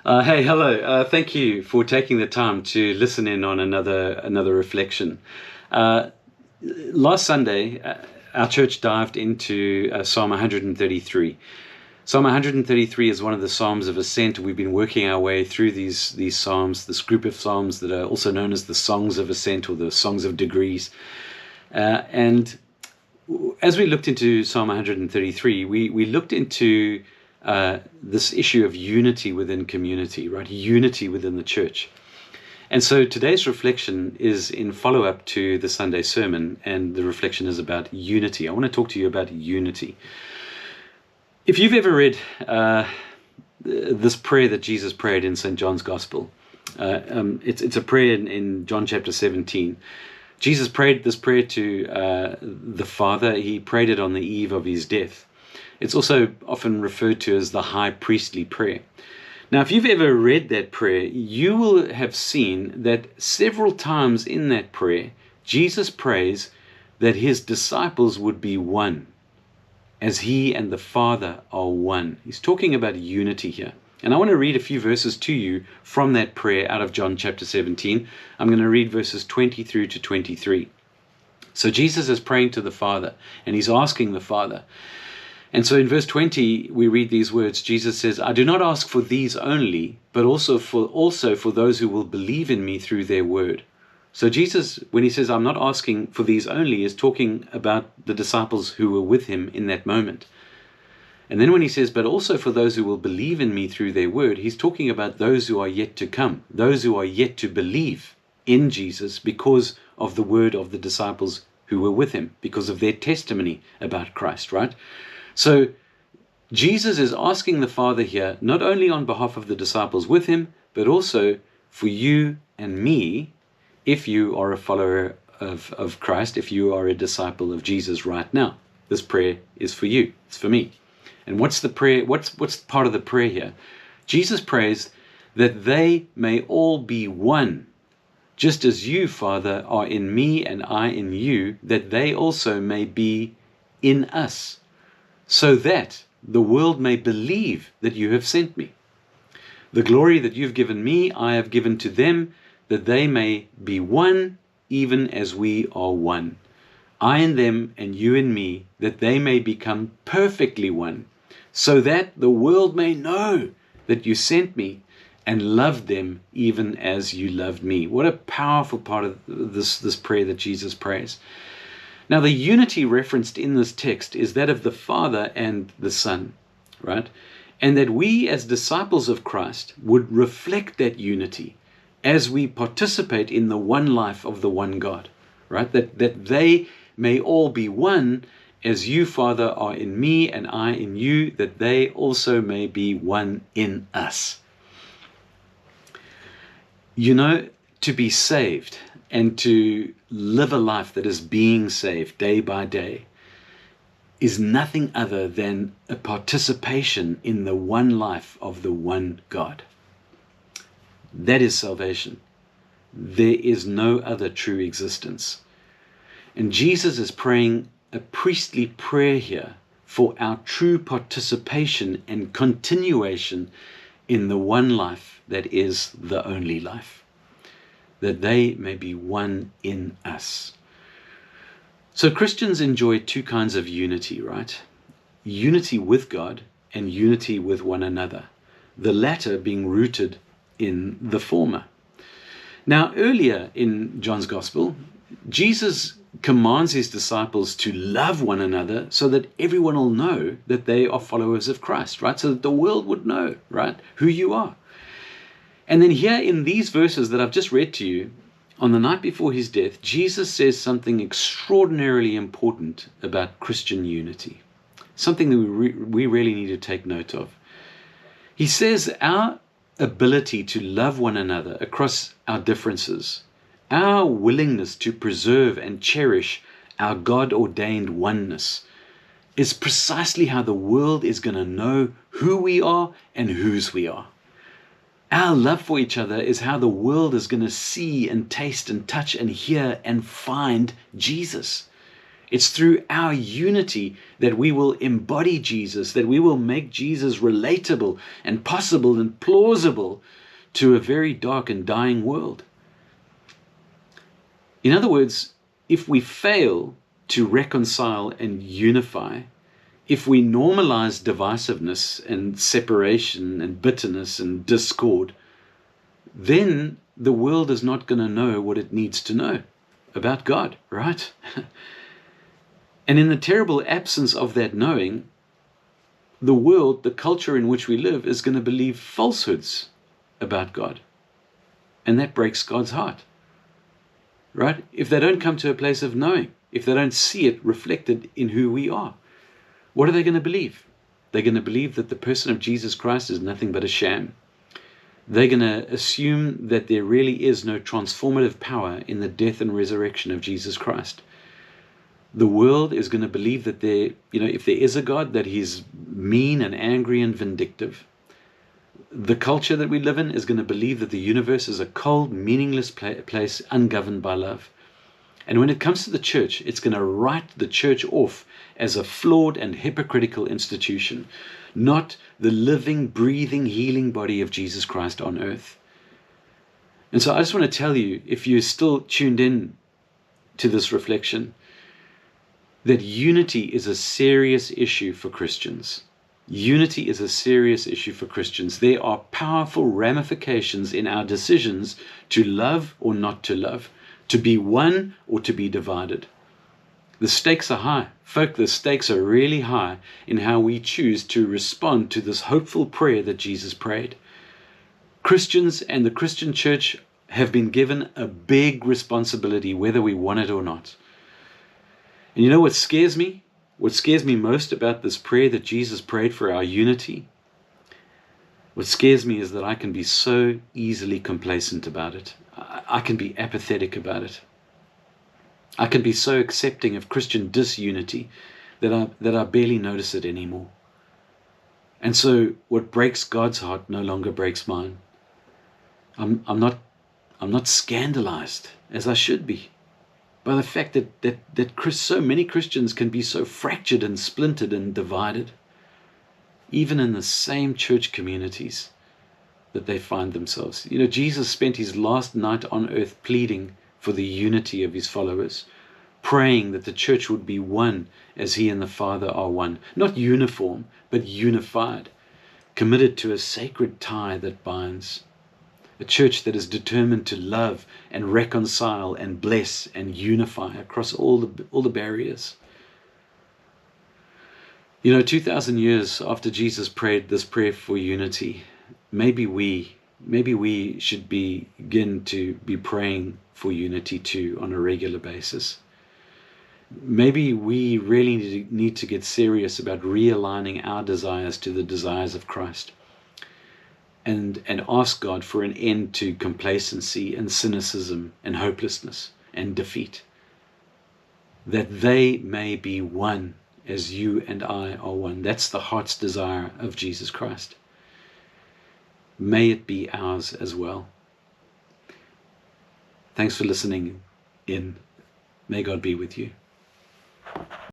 Hey, hello. Thank you for taking the time to listen in on another reflection. Uh, Last Sunday, our church dived into Psalm 133. Psalm 133 is one of the Psalms of Ascent. We've been working our way through these Psalms, this group of Psalms that are also known as the Songs of Ascent or the Songs of Degrees. And as we looked into Psalm 133, we looked into this issue of unity within community, right? Unity within the church. And so today's reflection is in follow-up to the Sunday sermon, and the reflection is about unity. I want to talk to you about unity. If you've ever read this prayer that Jesus prayed in St. John's Gospel, it's a prayer in John chapter 17. Jesus prayed this prayer to the Father. He prayed it on the eve of his death. It's also often referred to as the high priestly prayer. Now, if you've ever read that prayer, you will have seen that several times in that prayer, Jesus prays that his disciples would be one, as he and the Father are one. He's talking about unity here. And I want to read a few verses to you from that prayer out of John chapter 17. I'm going to read verses 20 through to 23. So Jesus is praying to the Father, and he's asking the Father. And so in verse 20, we read these words. Jesus says, "I do not ask for these only, but also for those who will believe in me through their word." So Jesus, when he says, "I'm not asking for these only," is talking about the disciples who were with him in that moment. And then when he says, "but also for those who will believe in me through their word," he's talking about those who are yet to come, those who are yet to believe in Jesus because of the word of the disciples who were with him, because of their testimony about Christ, right? So Jesus is asking the Father here, not only on behalf of the disciples with him, but also for you and me, if you are a follower of Christ, if you are a disciple of Jesus right now. This prayer is for you. It's for me. And what's the prayer? What's part of the prayer here? Jesus prays that they may all be one, just as you, Father, are in me and I in you, that they also may be in us, so that the world may believe that you have sent me. The glory that you've given me, I have given to them, that they may be one, even as we are one. I in them and you in me, that they may become perfectly one, so that the world may know that you sent me and loved them even as you loved me. What a powerful part of this prayer that Jesus prays. Now, the unity referenced in this text is that of the Father and the Son, right? And that we as disciples of Christ would reflect that unity as we participate in the one life of the one God, right? That they may all be one, as you, Father, are in me and I in you, that they also may be one in us. You know, to be saved and to live a life that is being saved day by day is nothing other than a participation in the one life of the one God. That is salvation. There is no other true existence. And Jesus is praying a priestly prayer here for our true participation and continuation in the one life that is the only life, that they may be one in us. So Christians enjoy two kinds of unity, right? Unity with God and unity with one another, the latter being rooted in the former. Now, earlier in John's Gospel, Jesus commands his disciples to love one another so that everyone will know that they are followers of Christ, right? So that the world would know, right, who you are. And then here in these verses that I've just read to you, on the night before his death, Jesus says something extraordinarily important about Christian unity, something that we really need to take note of. He says our ability to love one another across our differences, our willingness to preserve and cherish our God-ordained oneness, is precisely how the world is going to know who we are and whose we are. Our love for each other is how the world is going to see and taste and touch and hear and find Jesus. It's through our unity that we will embody Jesus, that we will make Jesus relatable and possible and plausible to a very dark and dying world. In other words, if we fail to reconcile and unify, if we normalize divisiveness and separation and bitterness and discord, then the world is not going to know what it needs to know about God, right? And in the terrible absence of that knowing, the world, the culture in which we live, is going to believe falsehoods about God. And that breaks God's heart, right? If they don't come to a place of knowing, if they don't see it reflected in who we are, what are they going to believe? They're going to believe that the person of Jesus Christ is nothing but a sham. They're going to assume that there really is no transformative power in the death and resurrection of Jesus Christ. The world is going to believe that if there is a God, that he's mean and angry and vindictive. The culture that we live in is going to believe that the universe is a cold, meaningless place ungoverned by love. And when it comes to the church, it's going to write the church off as a flawed and hypocritical institution, not the living, breathing, healing body of Jesus Christ on earth. And so I just want to tell you, if you're still tuned in to this reflection, that unity is a serious issue for Christians. Unity is a serious issue for Christians. There are powerful ramifications in our decisions to love or not to love, to be one or to be divided. The stakes are high. Folk, the stakes are really high in how we choose to respond to this hopeful prayer that Jesus prayed. Christians and the Christian church have been given a big responsibility, whether we want it or not. And you know what scares me? What scares me most about this prayer that Jesus prayed for our unity? What scares me is that I can be so easily complacent about it. I can be apathetic about it. I can be so accepting of Christian disunity that I barely notice it anymore. And so what breaks God's heart no longer breaks mine. I'm not scandalized, as I should be, by the fact that so many Christians can be so fractured and splintered and divided, even in the same church communities that they find themselves. You know, Jesus spent his last night on earth pleading for the unity of his followers, praying that the church would be one as he and the Father are one, not uniform, but unified, committed to a sacred tie that binds. A church that is determined to love and reconcile and bless and unify across all the barriers. You know, 2,000 years after Jesus prayed this prayer for unity, maybe we should begin to be praying for unity too on a regular basis. Maybe we really need to get serious about realigning our desires to the desires of Christ. And ask God for an end to complacency and cynicism and hopelessness and defeat, that they may be one as you and I are one. That's the heart's desire of Jesus Christ. May it be ours as well. Thanks for listening in. May God be with you.